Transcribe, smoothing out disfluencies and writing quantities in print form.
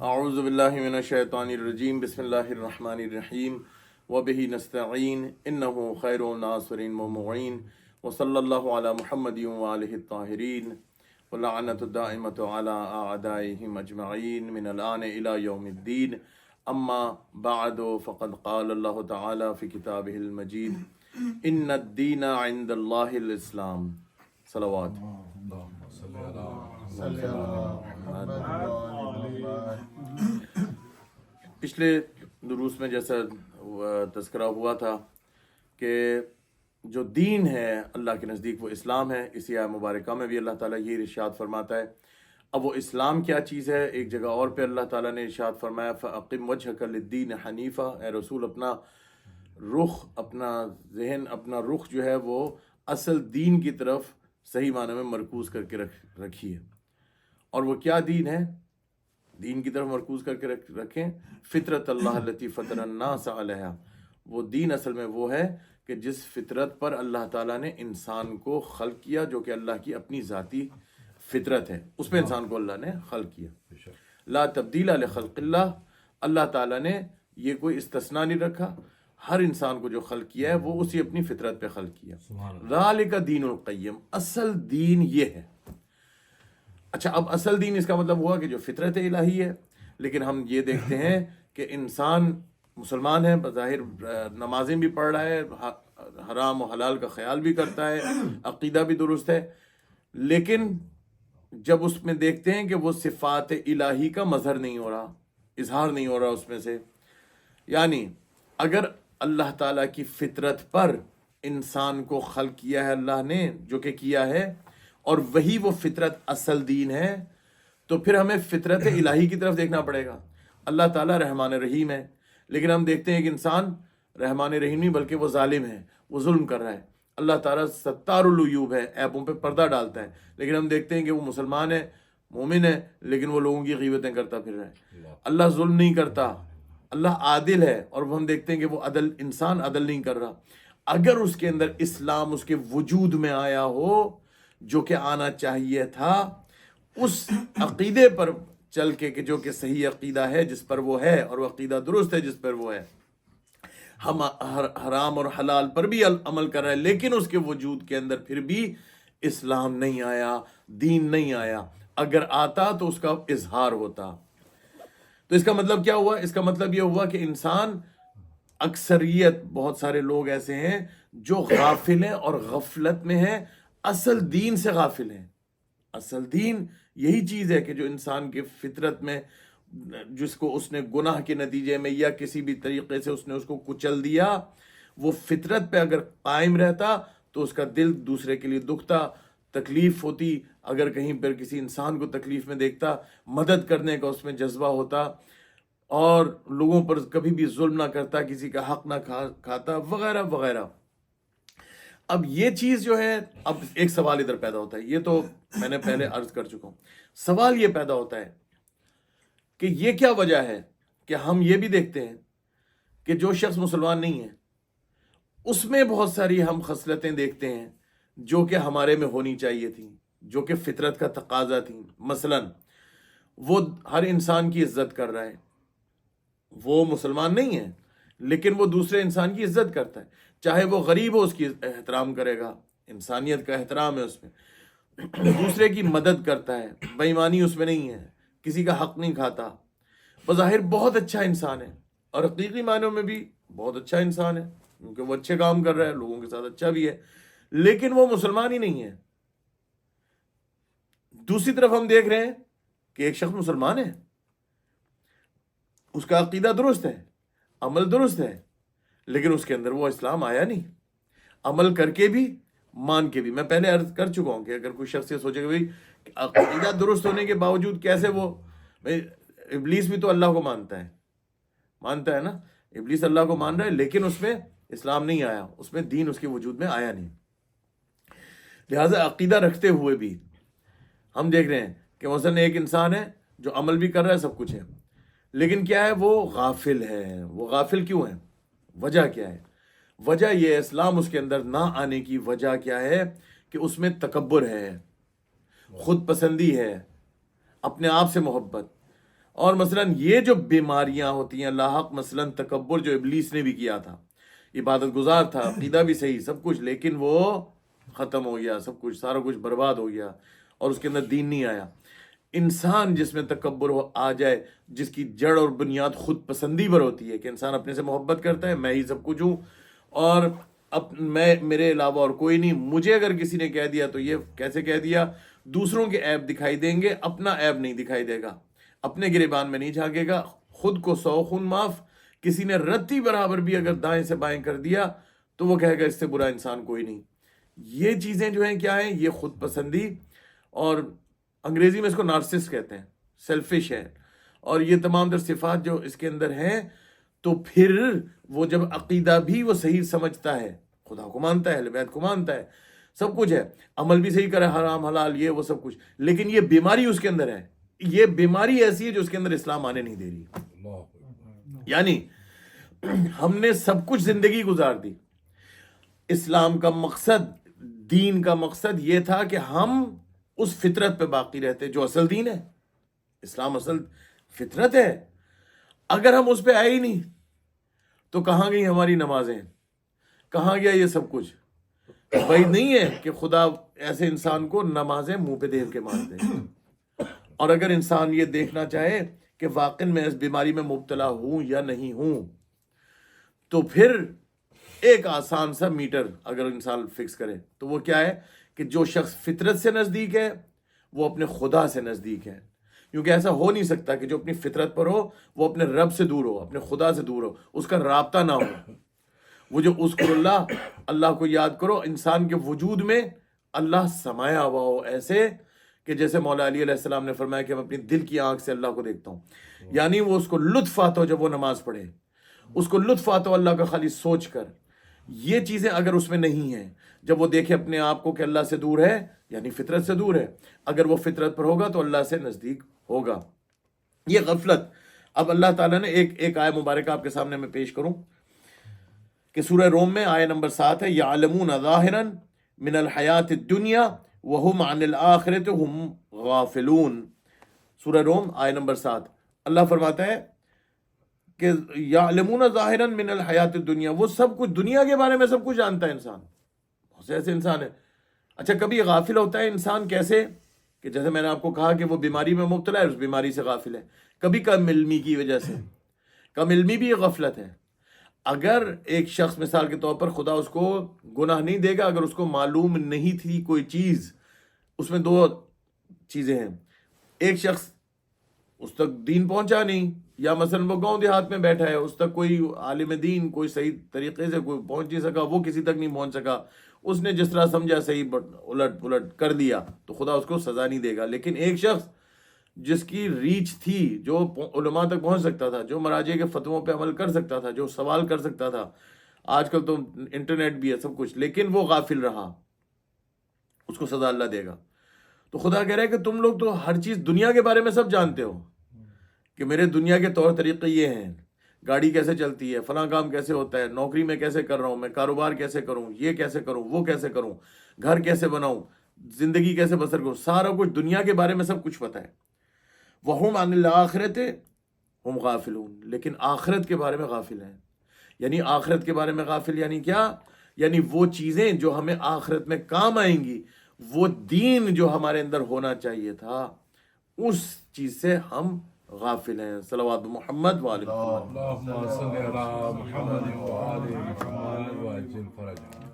اعوذ باللہ من الشیطان الرجیم بسم اللہ الرحمن الرحیم وبہ نستعین انہ خیر ناصر و معین وصلی اللہ علی محمد وآلہ الطاہرین ولعنۃ الدائمۃ علی اعدائہم اجمعین من الآن الی یوم الدین اما بعد فقد قال اللہ تعالی فی کتابہ المجید ان الدین عند اللہ الاسلام صلوات پچھلے دروس میں جیسا تذکرہ ہوا تھا کہ جو دین ہے اللہ کے نزدیک وہ اسلام ہے. اسی آیہ مبارکہ میں بھی اللہ تعالیٰ یہ ارشاد فرماتا ہے. اب وہ اسلام کیا چیز ہے؟ ایک جگہ اور پہ اللہ تعالیٰ نے ارشاد فرمایا فَأَقِمْ وَجْهَكَ لِلدِّينِ حَنِيفًا، اے رسول اپنا رخ، اپنا ذہن، اپنا رخ جو ہے وہ اصل دین کی طرف صحیح معنی میں مرکوز کر کے رکھیے. اور وہ کیا دین ہے؟ دین کی طرف مرکوز کر کے رکھیں فطرت اللہ التی فطر الناس علیہا. وہ دین اصل میں وہ ہے کہ جس فطرت پر اللہ تعالیٰ نے انسان کو خلق کیا، جو کہ اللہ کی اپنی ذاتی فطرت ہے، اس پہ انسان کو اللہ نے خلق کیا. لا تبدیل لخلق اللہ، اللہ تعالیٰ نے یہ کوئی استثناء نہیں رکھا. ہر انسان کو جو خلق کیا ہے وہ اسی اپنی فطرت پہ خلق کیا. ذالک دین القیم، اصل دین یہ ہے. اچھا، اب اصل دین اس کا مطلب ہوا کہ جو فطرت الہی ہے. لیکن ہم یہ دیکھتے ہیں کہ انسان مسلمان ہے، بظاہر نمازیں بھی پڑھ رہا ہے، حرام و حلال کا خیال بھی کرتا ہے، عقیدہ بھی درست ہے، لیکن جب اس میں دیکھتے ہیں کہ وہ صفات الہی کا مظہر نہیں ہو رہا، اظہار نہیں ہو رہا اس میں سے. یعنی اگر اللہ تعالیٰ کی فطرت پر انسان کو خلق کیا ہے اللہ نے، جو کہ کیا ہے، اور وہی وہ فطرت اصل دین ہے، تو پھر ہمیں فطرت الہی کی طرف دیکھنا پڑے گا. اللہ تعالیٰ رحمان رحیم ہے، لیکن ہم دیکھتے ہیں کہ انسان رحمان رحیم نہیں بلکہ وہ ظالم ہے، وہ ظلم کر رہا ہے. اللہ تعالیٰ ستار العیوب ہے، عیبوں پہ پردہ ڈالتا ہے، لیکن ہم دیکھتے ہیں کہ وہ مسلمان ہے، مومن ہے، لیکن وہ لوگوں کی غیبتیں کرتا پھر رہا ہے. اللہ ظلم نہیں کرتا، اللہ عادل ہے، اور ہم دیکھتے ہیں کہ وہ انسان عدل نہیں کر رہا. اگر اس کے اندر اسلام اس کے وجود میں آیا ہو جو کہ آنا چاہیے تھا، اس عقیدے پر چل کے کہ جو کہ صحیح عقیدہ ہے جس پر وہ ہے، اور وہ عقیدہ درست ہے جس پر وہ ہے، ہم حرام اور حلال پر بھی عمل کر رہے ہیں، لیکن اس کے وجود کے اندر پھر بھی اسلام نہیں آیا، دین نہیں آیا. اگر آتا تو اس کا اظہار ہوتا. تو اس کا مطلب کیا ہوا؟ اس کا مطلب یہ ہوا کہ انسان، اکثریت، بہت سارے لوگ ایسے ہیں جو غافل ہیں اور غفلت میں ہیں، اصل دین سے غافل ہیں. اصل دین یہی چیز ہے کہ جو انسان کے فطرت میں، جس کو اس نے گناہ کے نتیجے میں یا کسی بھی طریقے سے اس نے اس کو کچل دیا، وہ فطرت پہ اگر قائم رہتا تو اس کا دل دوسرے کے لیے دکھتا، تکلیف ہوتی. اگر کہیں پر کسی انسان کو تکلیف میں دیکھتا، مدد کرنے کا اس میں جذبہ ہوتا، اور لوگوں پر کبھی بھی ظلم نہ کرتا، کسی کا حق نہ کھاتا، وغیرہ وغیرہ. اب یہ چیز جو ہے، اب ایک سوال ادھر پیدا ہوتا ہے، یہ تو میں نے پہلے عرض کر چکا ہوں. سوال یہ پیدا ہوتا ہے کہ یہ کیا وجہ ہے کہ ہم یہ بھی دیکھتے ہیں کہ جو شخص مسلمان نہیں ہے اس میں بہت ساری ہم خصلتیں دیکھتے ہیں جو کہ ہمارے میں ہونی چاہیے تھیں، جو کہ فطرت کا تقاضا تھیں. مثلا وہ ہر انسان کی عزت کر رہا ہے، وہ مسلمان نہیں ہے لیکن وہ دوسرے انسان کی عزت کرتا ہے، چاہے وہ غریب ہو اس کی احترام کرے گا، انسانیت کا احترام ہے اس میں. دوسرے کی مدد کرتا ہے، بے ایمانی اس میں نہیں ہے، کسی کا حق نہیں کھاتا. بظاہر بہت اچھا انسان ہے، اور حقیقی معنوں میں بھی بہت اچھا انسان ہے، کیونکہ وہ اچھے کام کر رہا ہے، لوگوں کے ساتھ اچھا بھی ہے، لیکن وہ مسلمان ہی نہیں ہے. دوسری طرف ہم دیکھ رہے ہیں کہ ایک شخص مسلمان ہے، اس کا عقیدہ درست ہے، عمل درست ہے، لیکن اس کے اندر وہ اسلام آیا نہیں. عمل کر کے بھی، مان کے بھی. میں پہلے عرض کر چکا ہوں کہ اگر کوئی شخص یہ سوچے کہ بھئی عقیدہ درست ہونے کے باوجود کیسے وہ، ابلیس بھی تو اللہ کو مانتا ہے نا، ابلیس اللہ کو مان رہا ہے، لیکن اس میں اسلام نہیں آیا، اس میں دین اس کے وجود میں آیا نہیں. لہٰذا عقیدہ رکھتے ہوئے بھی ہم دیکھ رہے ہیں کہ مثلا ایک انسان ہے جو عمل بھی کر رہا ہے، سب کچھ ہے، لیکن کیا ہے؟ وہ غافل ہے. وہ غافل کیوں ہے؟ وجہ کیا ہے؟ وجہ یہ ہے، اسلام اس کے اندر نہ آنے کی وجہ کیا ہے کہ اس میں تکبر ہے، خود پسندی ہے، اپنے آپ سے محبت. اور مثلاً یہ جو بیماریاں ہوتی ہیں لاحق، مثلاً تکبر جو ابلیس نے بھی کیا تھا، عبادت گزار تھا، عقیدہ بھی صحیح سب کچھ، لیکن وہ ختم ہو گیا، سب کچھ سارا کچھ برباد ہو گیا اور اس کے اندر دین نہیں آیا۔ انسان جس میں تکبر آ جائے، جس کی جڑ اور بنیاد خود پسندی پر ہوتی ہے کہ انسان اپنے سے محبت کرتا ہے، میں ہی سب کچھ ہوں اور میں میرے علاوہ اور کوئی نہیں، مجھے اگر کسی نے کہہ دیا تو یہ کیسے کہہ دیا، دوسروں کے عیب دکھائی دیں گے، اپنا عیب نہیں دکھائی دے گا، اپنے گریبان میں نہیں جھانکے گا، خود کو 100 خون معاف، کسی نے رتی برابر بھی اگر دائیں سے بائیں کر دیا تو وہ کہے گا اس سے برا انسان کوئی نہیں۔ یہ چیزیں جو ہیں کیا ہیں، یہ خود پسندی، اور انگریزی میں اس کو نارسسٹ کہتے ہیں، سیلفش ہے، اور یہ تمام در صفات جو اس کے اندر ہیں، تو پھر وہ جب عقیدہ بھی وہ صحیح سمجھتا ہے، خدا کو مانتا ہے، اہل بیت کو مانتا ہے، سب کچھ ہے، عمل بھی صحیح کرے، حرام حلال یہ وہ سب کچھ، لیکن یہ بیماری اس کے اندر ہے، یہ بیماری ایسی ہے جو اس کے اندر اسلام آنے نہیں دے رہی۔ یعنی ہم نے سب کچھ زندگی گزار دی، اسلام کا مقصد، دین کا مقصد یہ تھا کہ ہم اس فطرت پہ باقی رہتے جو اصل دین ہے، اسلام اصل فطرت ہے۔ اگر ہم اس پہ آئے ہی نہیں تو کہاں گئی ہماری نمازیں، کہاں گیا یہ سب کچھ؟ بھائی نہیں ہے کہ خدا ایسے انسان کو نمازیں منہ پہ دیکھ کے مار دے، اور اگر انسان یہ دیکھنا چاہے کہ واقعی میں اس بیماری میں مبتلا ہوں یا نہیں ہوں، تو پھر ایک آسان سا میٹر اگر انسان فکس کرے تو وہ کیا ہے کہ جو شخص فطرت سے نزدیک ہے وہ اپنے خدا سے نزدیک ہے، کیونکہ ایسا ہو نہیں سکتا کہ جو اپنی فطرت پر ہو وہ اپنے رب سے دور ہو، اپنے خدا سے دور ہو، اس کا رابطہ نہ ہو۔ وہ جو اذکر اللہ، اللہ کو یاد کرو، انسان کے وجود میں اللہ سمایا ہوا ہو، ایسے کہ جیسے مولا علی علیہ السلام نے فرمایا کہ میں اپنی دل کی آنکھ سے اللہ کو دیکھتا ہوں، یعنی وہ اس کو لطف آتا ہو جب وہ نماز پڑھے، اس کو لطف آتا ہو اللہ کا خالی سوچ کر۔ یہ چیزیں اگر اس میں نہیں ہیں، جب وہ دیکھے اپنے آپ کو کہ اللہ سے دور ہے، یعنی فطرت سے دور ہے، اگر وہ فطرت پر ہوگا تو اللہ سے نزدیک ہوگا۔ یہ غفلت، اب اللہ تعالیٰ نے ایک آیہ مبارکہ آپ کے سامنے میں پیش کروں کہ سورہ روم میں آیہ نمبر 7 ہے، یعلمون ظاہرا من الحیات الدنیا وہم عن الآخرۃ ہم غافلون۔ سورہ روم آیہ نمبر 7، اللہ فرماتا ہے کہ یعلمون ظاہرا من الحیات الدنیا، وہ سب کچھ دنیا کے بارے میں سب کچھ جانتا ہے انسان، بہت سے ایسے انسان ہے۔ اچھا کبھی غافل ہوتا ہے انسان کیسے؟ کہ جیسے میں نے آپ کو کہا کہ وہ بیماری میں مبتلا ہے، اس بیماری سے غافل ہے، کبھی کم علمی کی وجہ سے، کم علمی بھی ایک غفلت ہے۔ اگر ایک شخص مثال کے طور پر خدا اس کو گناہ نہیں دے گا اگر اس کو معلوم نہیں تھی کوئی چیز، اس میں دو چیزیں ہیں، ایک شخص اس تک دین پہنچا نہیں، یا مثلا وہ گاؤں دیہات میں بیٹھا ہے، اس تک کوئی عالم دین کوئی صحیح طریقے سے کوئی پہنچ نہیں سکا، وہ کسی تک نہیں پہنچ سکا، اس نے جس طرح سمجھا صحیح الٹ پلٹ کر دیا، تو خدا اس کو سزا نہیں دے گا۔ لیکن ایک شخص جس کی ریچ تھی، جو علماء تک پہنچ سکتا تھا، جو مراجع کے فتووں پہ عمل کر سکتا تھا، جو سوال کر سکتا تھا، آج کل تو انٹرنیٹ بھی ہے سب کچھ، لیکن وہ غافل رہا، اس کو سزا اللہ دے گا۔ تو خدا کہہ رہا ہے کہ تم لوگ تو ہر چیز دنیا کے بارے میں سب جانتے ہو، کہ میرے دنیا کے طور طریقے یہ ہیں، گاڑی کیسے چلتی ہے، فلاں کام کیسے ہوتا ہے، نوکری میں کیسے کر رہا ہوں، میں کاروبار کیسے کروں، یہ کیسے کروں، وہ کیسے کروں، گھر کیسے بناؤں، زندگی کیسے بسر کروں، سارا کچھ دنیا کے بارے میں سب کچھ پتہ ہے۔ وَهُمْ عَنِ الْآخِرَةِ ہم غافلون، لیکن آخرت کے بارے میں غافل ہیں۔ یعنی آخرت کے بارے میں غافل یعنی کیا؟ یعنی وہ چیزیں جو ہمیں آخرت میں کام آئیں گی، وہ دین جو ہمارے اندر ہونا چاہیے تھا، اس چیز سے ہم غافل ہیں۔ صلوات محمد وآل محمد۔ اللهم صل على محمد وآل محمد وعجل فرجهم۔